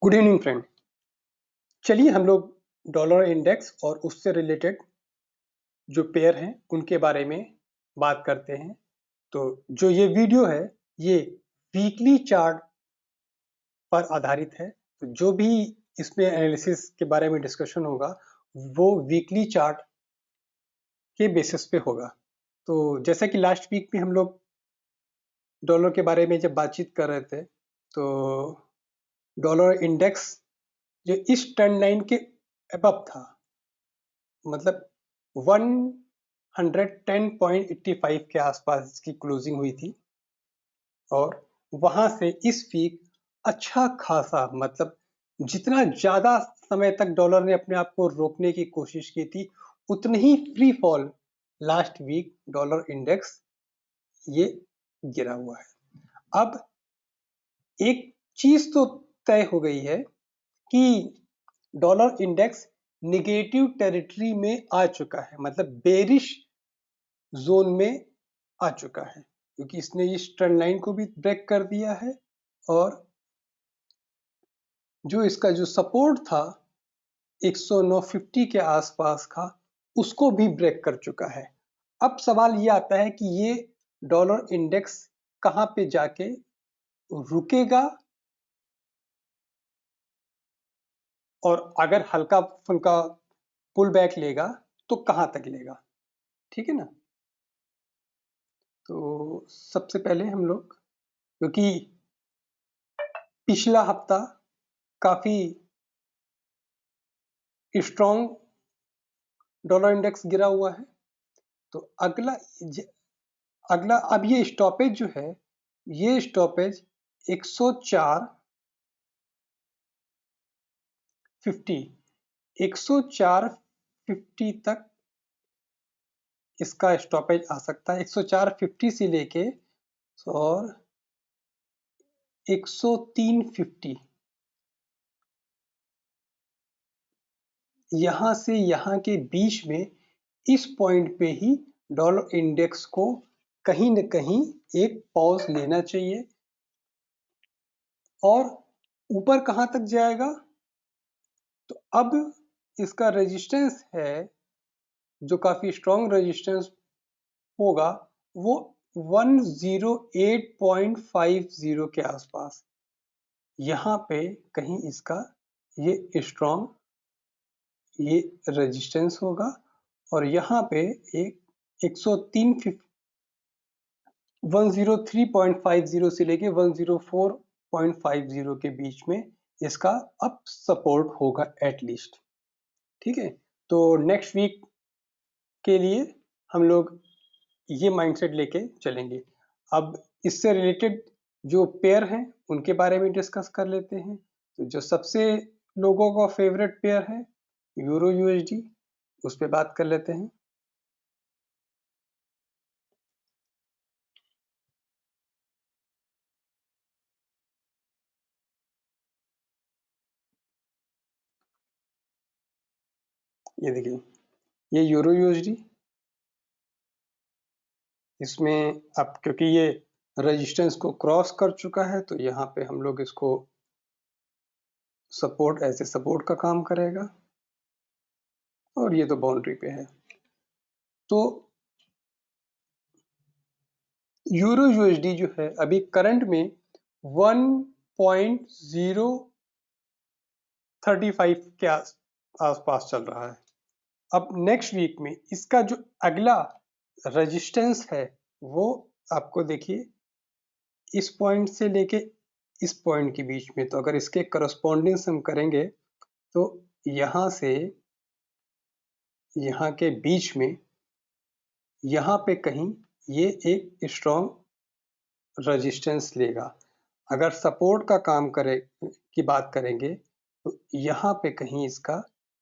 Good evening friend. चलिए हम लोग डॉलर इंडेक्स और उससे रिलेटेड जो पेयर हैं उनके बारे में बात करते हैं। तो जो ये वीडियो है ये वीकली चार्ट पर आधारित है। तो जो भी इसमें एनालिसिस के बारे में डिस्कशन होगा वो वीकली चार्ट के बेसिस पे होगा। तो जैसे कि लास्ट वीक में हम लोग डॉलर के बारे में जब बातचीत कर रहे थे तो डॉलर इंडेक्स जो इस ट्रेंड लाइन के अबव था, मतलब 110.85 के आसपास इसकी क्लोजिंग हुई थी और वहां से इस वीक अच्छा खासा, मतलब जितना ज्यादा समय तक डॉलर ने अपने आप को रोकने की कोशिश की थी उतनी ही free fall last week dollar index ये गिरा हुआ है। अब एक चीज तो तय हो गई है कि डॉलर इंडेक्स निगेटिव टेरिटरी में आ चुका है, मतलब बेरिश जोन में आ चुका है, क्योंकि इसने इस ट्रेंड लाइन को भी ब्रेक कर दिया है और जो इसका जो सपोर्ट था 109.50 के आसपास का उसको भी ब्रेक कर चुका है। अब सवाल ये आता है कि ये डॉलर इंडेक्स कहां पे जाके रुकेगा और अगर हल्का फुल्का पुल बैक लेगा तो कहां तक लेगा। ठीक है ना। तो सबसे पहले हम लोग, क्योंकि पिछला हफ्ता काफी स्ट्रॉन्ग डॉलर इंडेक्स गिरा हुआ है, तो अगला अब ये स्टॉपेज जो है, ये स्टॉपेज 104.50 तक इसका स्टॉपेज आ सकता है। 104.50 से लेके और 103.50, यहां से यहां के बीच में इस पॉइंट पे ही डॉलर इंडेक्स को कहीं न कहीं एक पॉज लेना चाहिए। और ऊपर कहां तक जाएगा, तो अब इसका रेजिस्टेंस है जो काफी स्ट्रॉन्ग रेजिस्टेंस होगा, वो 108.50 के आसपास, यहाँ पे कहीं इसका ये स्ट्रॉन्ग ये रेजिस्टेंस होगा। और यहाँ पे एक 103.50 से लेके 104.50 के बीच में इसका अप सपोर्ट होगा एटलीस्ट। ठीक है। तो नेक्स्ट वीक के लिए हम लोग ये माइंडसेट लेके चलेंगे। अब इससे रिलेटेड जो पेयर हैं उनके बारे में डिस्कस कर लेते हैं। तो जो सबसे लोगों का फेवरेट पेयर है यूरो यूएसडी, उस पर बात कर लेते हैं। ये देखिए, ये यूरो यूएसडी, इसमें अब क्योंकि ये रेजिस्टेंस को क्रॉस कर चुका है तो यहाँ पे हम लोग इसको सपोर्ट, ऐसे सपोर्ट का काम करेगा और ये तो बाउंड्री पे है। तो यूरो यूएसडी जो है अभी करंट में 1.035 के आसपास चल रहा है। अब नेक्स्ट वीक में इसका जो अगला रेजिस्टेंस है वो आपको देखिए इस पॉइंट से लेके इस पॉइंट के बीच में, तो अगर इसके करस्पॉन्डिंग्स हम करेंगे तो यहाँ से यहाँ के बीच में यहाँ पे कहीं ये एक स्ट्रॉन्ग रेजिस्टेंस लेगा। अगर सपोर्ट का काम करे की बात करेंगे तो यहाँ पे कहीं इसका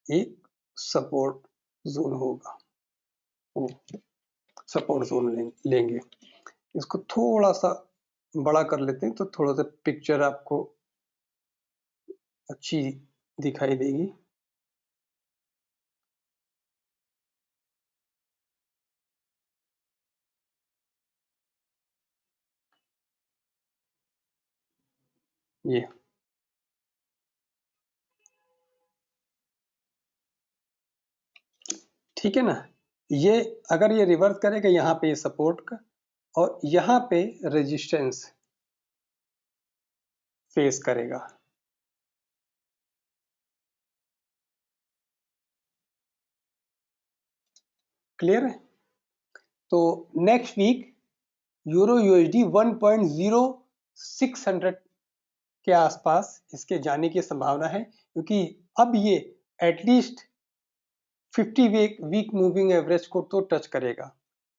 एक सपोर्ट जोन होगा, सपोर्ट जोन लेंगे। इसको थोड़ा सा बड़ा कर लेते हैं तो थोड़ा सा पिक्चर आपको अच्छी दिखाई देगी। ये ठीक है ना। ये अगर ये रिवर्स करेगा, यहाँ पे ये सपोर्ट का और यहाँ पे रेजिस्टेंस फेस करेगा। क्लियर है। तो नेक्स्ट वीक यूरो यूएसडी 1.0600 के आसपास इसके जाने की संभावना है, क्योंकि अब ये एटलीस्ट 50 वीक मूविंग एवरेज को तो टच करेगा।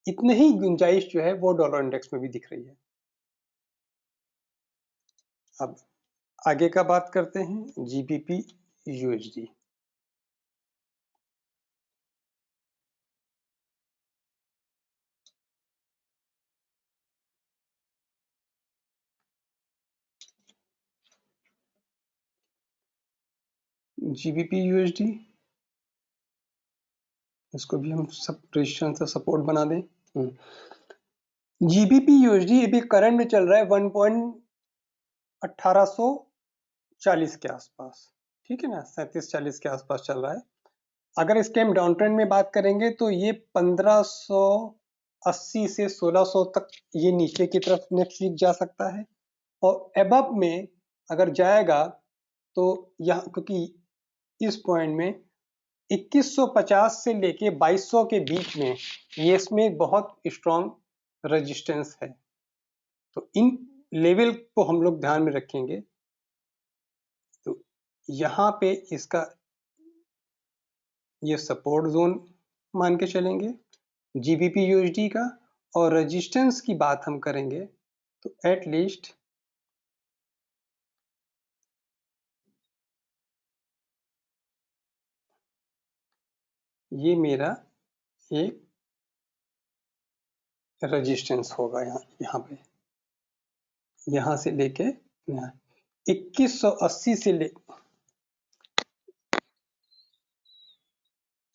इतनी ही गुंजाइश जो है वो डॉलर इंडेक्स में भी दिख रही है। अब आगे का बात करते हैं, जीबीपी यूएसडी। जीबीपी यूएसडी, इसको भी हम सब रेजिस्टेंस से सपोर्ट बना दें। जीबीपी यूएसडी अभी करंट में चल रहा है 1.1840 के आसपास, ठीक है ना, 3740 के आसपास चल रहा है। अगर इसके हम डाउन ट्रेंड में बात करेंगे तो ये 1580 से 1600 तक ये नीचे की तरफ नेक्स्ट वीक जा सकता है, और एबव में अगर जाएगा तो यहाँ, क्योंकि इस पॉइंट में 2150 से लेके 2200 के बीच में ये इसमें बहुत स्ट्रॉन्ग रेजिस्टेंस है, तो इन लेवल को हम लोग ध्यान में रखेंगे। तो यहाँ पे इसका ये सपोर्ट जोन मान के चलेंगे जीबीपी यूएसडी का, और रेजिस्टेंस की बात हम करेंगे तो एटलीस्ट ये मेरा एक रेजिस्टेंस होगा यहाँ पे, यहाँ से लेके यहाँ 2180 से ले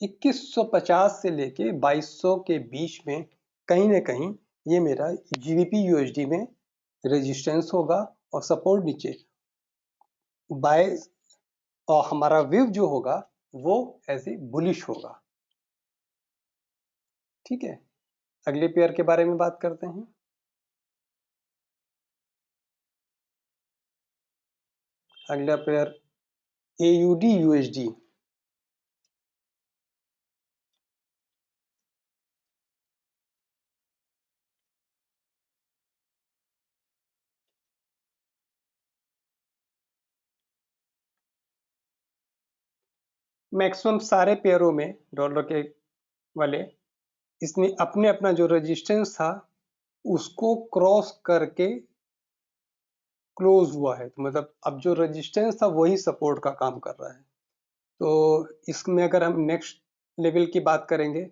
2150 से लेके 2200 के बीच में कहीं ना कहीं ये मेरा जीबीपी यूएसडी में रेजिस्टेंस होगा, और सपोर्ट नीचे बाय, और हमारा व्यू जो होगा वो ऐसे बुलिश होगा। ठीक है, अगले पेयर के बारे में बात करते हैं। अगला पेयर एयूडी यूएसडी। मैक्सिमम सारे पेयरों में डॉलर के वाले इसने अपने अपना जो रेजिस्टेंस था उसको क्रॉस करके क्लोज हुआ है, तो मतलब अब जो रेजिस्टेंस था वही सपोर्ट का काम कर रहा है। तो इसमें अगर हम नेक्स्ट लेवल की बात करेंगे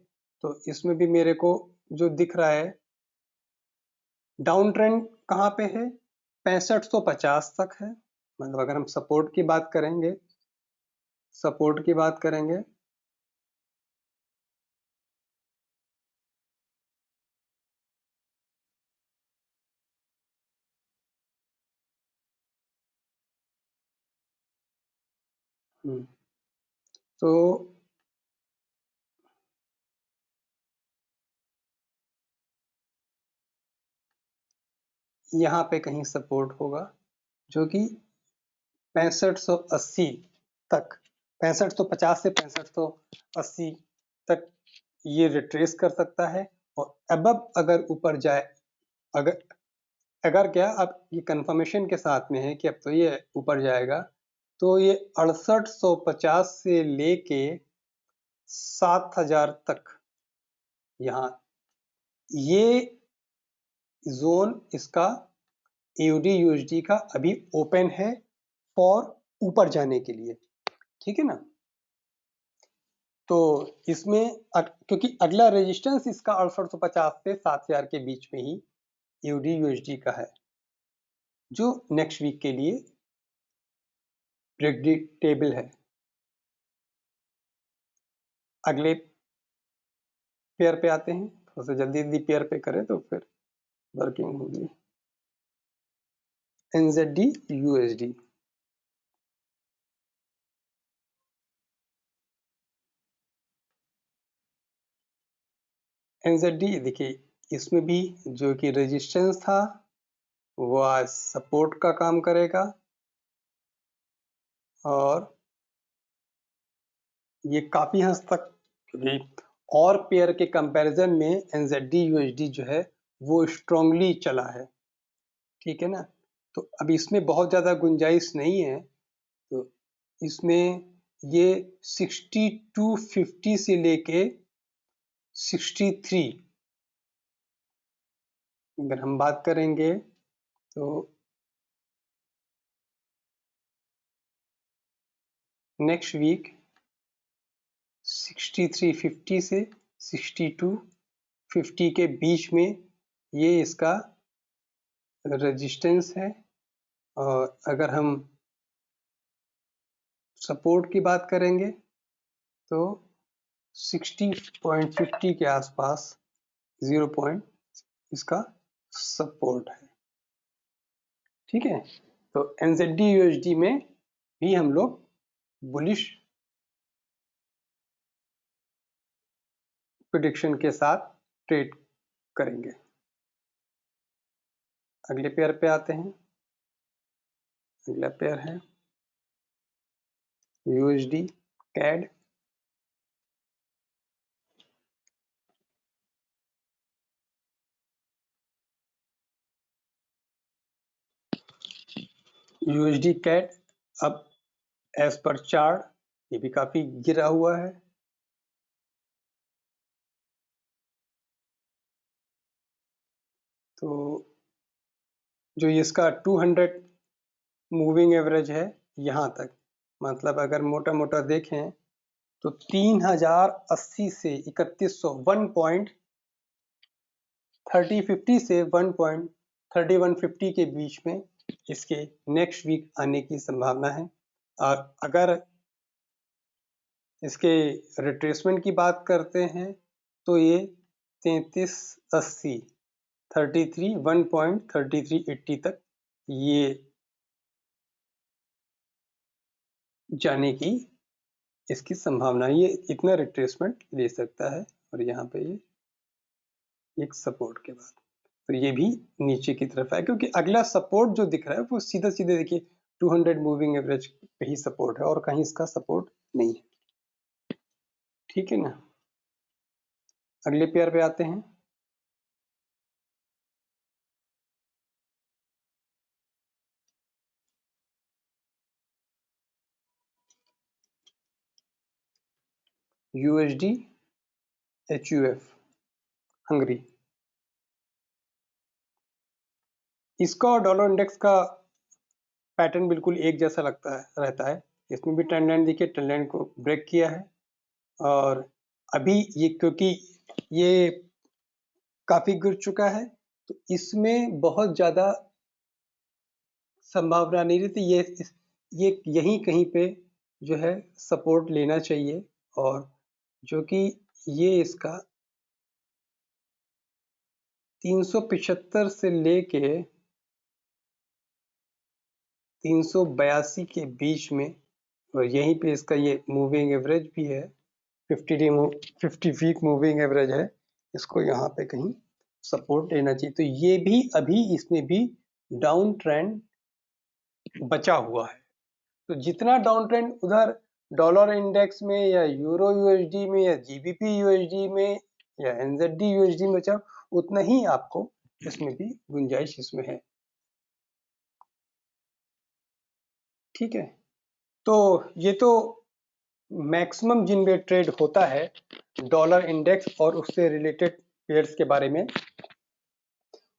तो इसमें भी मेरे को जो दिख रहा है डाउन ट्रेंड कहाँ पे है, 6550 तक है। मतलब अगर हम सपोर्ट की बात करेंगे, सपोर्ट की बात करेंगे तो यहाँ पे कहीं सपोर्ट होगा जो कि 6580 तक, 6550 से 6580 तक ये रिट्रेस कर सकता है, और अबव अगर ऊपर जाए, अगर अगर क्या अब ये कंफर्मेशन के साथ में है कि अब तो ये ऊपर जाएगा, तो ये 6850 से लेके 7000 तक यहाँ ये जोन इसका एयूडी यूएसडी का अभी ओपन है फॉर ऊपर जाने के लिए। ठीक है ना, तो इसमें क्योंकि अगला रेजिस्टेंस इसका 6850 से 7000 के बीच में ही एयूडी यूएसडी का है, जो नेक्स्ट वीक के लिए प्रेडिक्टेबल है। अगले पेयर पे आते हैं, थोड़ा सा जल्दी जल्दी पेयर पे करें तो फिर वर्किंग होगी। एनजेडी यूएसडी, एनजेडी देखिए, इसमें भी जो कि रेजिस्टेंस था वो आज सपोर्ट का काम करेगा, और ये काफी हद तक भी और पेयर के कंपैरिजन में एनजेडी यूएसडी जो है वो स्ट्रांगली चला है, ठीक है ना। तो अब इसमें बहुत ज्यादा गुंजाइश नहीं है, तो इसमें ये 6250 से लेके 63 अगर हम बात करेंगे तो नेक्स्ट वीक 6350 से 6250 के बीच में ये इसका रेजिस्टेंस है। और अगर हम सपोर्ट की बात करेंगे तो 60.50 के आसपास 0 पॉइंट इसका सपोर्ट है, ठीक है। तो एनजेडी यूएसडी में भी हम लोग बुलिश प्रेडिक्शन के साथ ट्रेड करेंगे। अगले पेयर पे आते हैं। अगला पेयर है यूएसडी कैड। यूएसडी कैड अब एज पर चार्ट ये भी काफी गिरा हुआ है, तो जो इसका 200 मूविंग एवरेज है यहाँ तक, मतलब अगर मोटा मोटा देखें तो 3080 से 3100 1.3050 से 1.3150 के बीच में इसके नेक्स्ट वीक आने की संभावना है। और अगर इसके रिट्रेसमेंट की बात करते हैं तो ये 3380 1.3380 तक ये जाने की इसकी संभावना, ये इतना रिट्रेसमेंट ले सकता है। और यहाँ पे ये एक सपोर्ट के बाद तो ये भी नीचे की तरफ है, क्योंकि अगला सपोर्ट जो दिख रहा है वो सीधा सीधे देखिए 200 मूविंग एवरेज पे ही सपोर्ट है और कहीं इसका सपोर्ट नहीं है, ठीक है ना। अगले पेयर पे आते हैं। USD HUF Hungary. इसका और डॉलर इंडेक्स का पैटर्न बिल्कुल एक जैसा लगता है रहता है। इसमें भी ट्रेंड लाइन देखिए, ट्रेंड लाइन को ब्रेक किया है, और अभी ये क्योंकि ये काफी गिर चुका है तो इसमें बहुत ज्यादा संभावना नहीं रहती। ये यहीं कहीं पे जो है सपोर्ट लेना चाहिए, और जो कि ये इसका 375 से लेके 382 के बीच में, और यहीं पे इसका ये मूविंग एवरेज भी है, 50 वीक मूविंग एवरेज है, इसको यहाँ पे कहीं सपोर्ट लेना चाहिए। तो ये भी अभी इसमें भी डाउन ट्रेंड बचा हुआ है। तो जितना डाउन ट्रेंड उधर डॉलर इंडेक्स में या यूरो यूएसडी में या जीबीपी यूएसडी में या एनजेडी यूएसडी में बचा, उतना ही आपको इसमें भी गुंजाइश इसमें है, ठीक है। तो ये तो मैक्सिमम जिनमें ट्रेड होता है डॉलर इंडेक्स और उससे रिलेटेड पेयर्स के बारे में,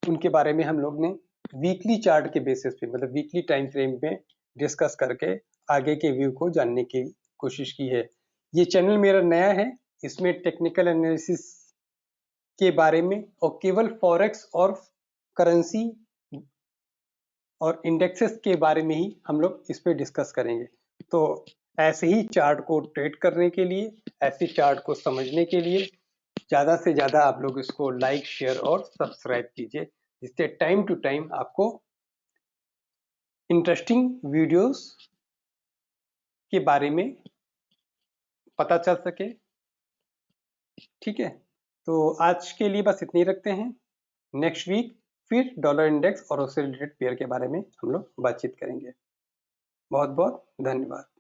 उनके बारे में हम लोग ने वीकली चार्ट के बेसिस पे, मतलब वीकली टाइम फ्रेम में डिस्कस करके आगे के व्यू को जानने की कोशिश की है। ये चैनल मेरा नया है, इसमें टेक्निकल एनालिसिस के बारे में और केवल फॉरेक्स और करेंसी और इंडेक्सेस के बारे में ही हम लोग इस पे डिस्कस करेंगे। तो ऐसे ही चार्ट को ट्रेड करने के लिए, ऐसे चार्ट को समझने के लिए ज़्यादा से ज़्यादा आप लोग इसको लाइक, शेयर और सब्सक्राइब कीजिए, जिससे टाइम टू टाइम आपको इंटरेस्टिंग वीडियोस के बारे में पता चल सके, ठीक है। तो आज के लिए बस इतनी रखते हैं। नेक्स्ट वीक फिर डॉलर इंडेक्स और उससे रिलेटेड पेयर के बारे में हम लोग बातचीत करेंगे। बहुत बहुत धन्यवाद।